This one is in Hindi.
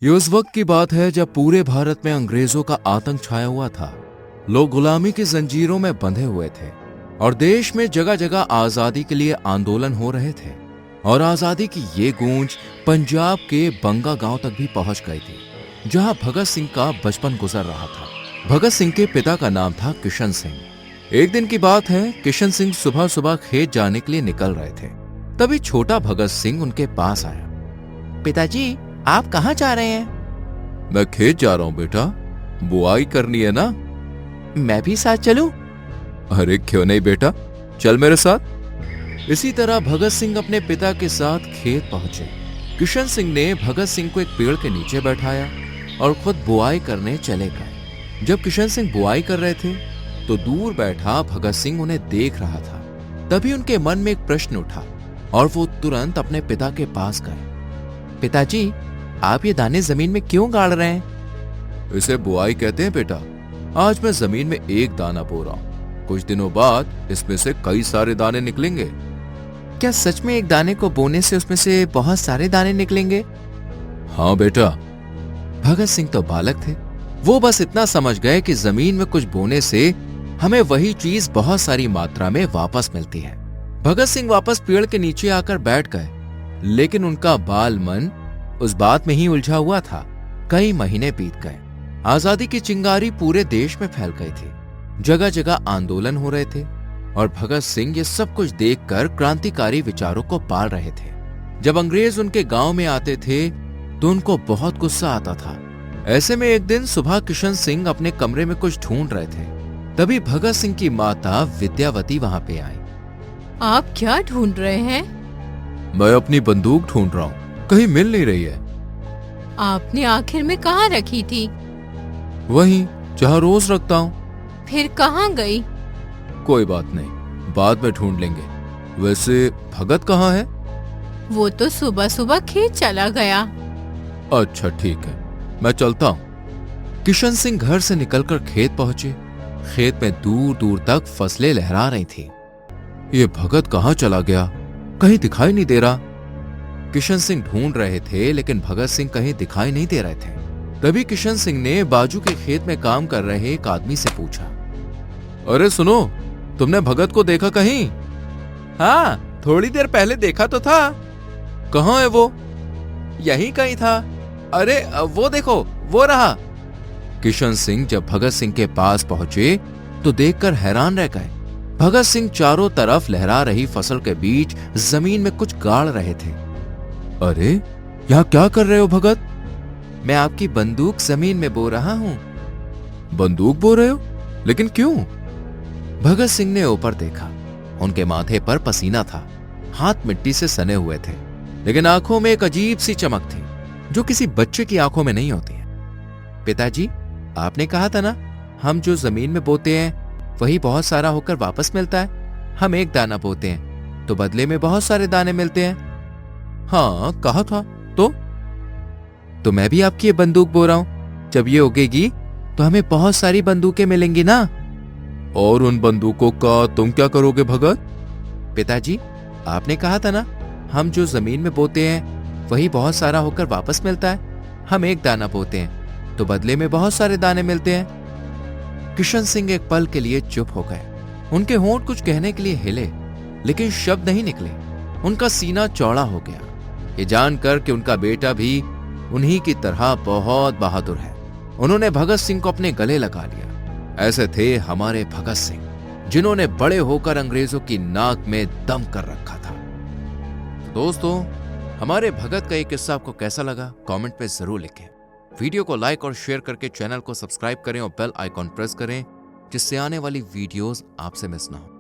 ये उस वक्त की बात है जब पूरे भारत में अंग्रेजों का आतंक छाया हुआ था। लोग गुलामी की जंजीरों में बंधे हुए थे और देश में जगह जगह आजादी के लिए आंदोलन हो रहे थे। और आजादी की ये गूंज पंजाब के बंगा गांव तक भी पहुंच गई थी, जहां भगत सिंह का बचपन गुजर रहा था। भगत सिंह के पिता का नाम था किशन सिंह। एक दिन की बात है, किशन सिंह सुबह सुबह खेत जाने के लिए निकल रहे थे। तभी छोटा भगत सिंह उनके पास आया। पिताजी, आप कहाँ जा रहे हैं? मैं खेत जा रहा हूँ बेटा, बुआई करनी है ना। मैं भी साथ चलूं? अरे क्यों नहीं बेटा, चल मेरे साथ। इसी तरह भगत सिंह अपने पिता के साथ खेत पहुंचे। किशन सिंह ने भगत सिंह को एक पेड़ के नीचे बैठाया और खुद बुआई करने चले गए। जब किशन सिंह बुआई कर रहे थे तो दूर बैठा भगत सिंह उन्हें देख रहा था। तभी उनके मन में एक प्रश्न उठा और वो तुरंत अपने पिता के पास गए। पिताजी, आप ये दाने जमीन में क्यों गाड़ रहे हैं? इसे बुआई कहते हैं बेटा। आज मैं जमीन में एक दाना बो रहा हूं, कुछ दिनों बाद इसमें से कई सारे दाने निकलेंगे। क्या सच में एक दाने को बोने से उसमें से बहुत सारे दाने निकलेंगे? हाँ बेटा। भगत सिंह तो बालक थे, वो बस इतना समझ गए कि जमीन में कुछ बोने से हमें वही चीज बहुत सारी मात्रा में वापस मिलती है। भगत सिंह वापस पेड़ के नीचे आकर बैठ गए, लेकिन उनका बाल मन उस बात में ही उलझा हुआ था। कई महीने बीत गए। आजादी की चिंगारी पूरे देश में फैल गई थी। जगह जगह आंदोलन हो रहे थे और भगत सिंह ये सब कुछ देखकर क्रांतिकारी विचारों को पाल रहे थे। जब अंग्रेज उनके गांव में आते थे तो उनको बहुत गुस्सा आता था। ऐसे में एक दिन सुबह किशन सिंह अपने कमरे में कुछ ढूंढ रहे थे। तभी भगत सिंह की माता विद्यावती वहां पे आई। आप क्या ढूंढ रहे हैं? मैं अपनी बंदूक ढूंढ रहा हूँ, कहीं मिल नहीं रही है। आपने आखिर में कहाँ रखी थी? वहीं जहाँ रोज रखता हूँ। फिर कहाँ गई? कोई बात नहीं, बाद में ढूंढ लेंगे। वैसे भगत कहाँ है? वो तो सुबह सुबह खेत चला गया। अच्छा ठीक है, मैं चलता हूँ। किशन सिंह घर से निकलकर खेत पहुंचे। खेत में दूर दूर तक फसलें लहरा रही थी। ये भगत कहाँ चला गया, कहीं दिखाई नहीं दे रहा। किशन सिंह ढूंढ रहे थे लेकिन भगत सिंह कहीं दिखाई नहीं दे रहे थे। तभी किशन सिंह ने बाजू के खेत में काम कर रहे एक आदमी से पूछा, अरे सुनो, तुमने भगत को देखा कहीं? हाँ, थोड़ी देर पहले देखा तो था। कहाँ है वो? यहीं कहीं था। अरे वो देखो, वो रहा। किशन सिंह जब भगत सिंह के पास पहुंचे तो देखकर हैरान रह गए। भगत सिंह चारों तरफ लहरा रही फसल के बीच जमीन में कुछ गाड़ रहे थे। अरे यहाँ क्या कर रहे हो भगत? मैं आपकी बंदूक जमीन में बो रहा हूँ। बंदूक बो रहे हो? लेकिन क्यों? भगत सिंह ने ऊपर देखा। उनके माथे पर पसीना था, हाथ मिट्टी से सने हुए थे, लेकिन आंखों में एक अजीब सी चमक थी जो किसी बच्चे की आंखों में नहीं होती है। पिताजी, आपने कहा था ना, हम जो जमीन में बोते हैं वही बहुत सारा होकर वापस मिलता है। हम एक दाना बोते हैं तो बदले में बहुत सारे दाने मिलते हैं। हाँ कहा था। तो मैं भी आपकी ये बंदूक बो रहा हूं। जब ये उगेगी तो हमें बहुत सारी बंदूकें मिलेंगी ना। और उन बंदूकों का तुम क्या करोगे भगत? पिताजी, आपने कहा था ना, हम जो जमीन में बोते हैं वही बहुत सारा होकर वापस मिलता है। हम एक दाना बोते हैं तो बदले में बहुत सारे दाने मिलते हैं। किशन सिंह एक पल के लिए चुप हो गए। उनके होंठ कुछ कहने के लिए हिले, लेकिन शब्द नहीं निकले। उनका सीना चौड़ा हो गया, ये जानकर कि उनका बेटा भी उन्हीं की तरह बहुत बहादुर है। उन्होंने भगत सिंह को अपने गले लगा लिया। ऐसे थे हमारे भगत सिंह, जिन्होंने बड़े होकर अंग्रेजों की नाक में दम कर रखा था। दोस्तों, हमारे भगत का ये किस्सा आपको कैसा लगा कमेंट में जरूर लिखें। वीडियो को लाइक और शेयर करके चैनल को सब्सक्राइब करें और बेल आइकॉन प्रेस करें, जिससे आने वाली वीडियोस आपसे मिस ना हो।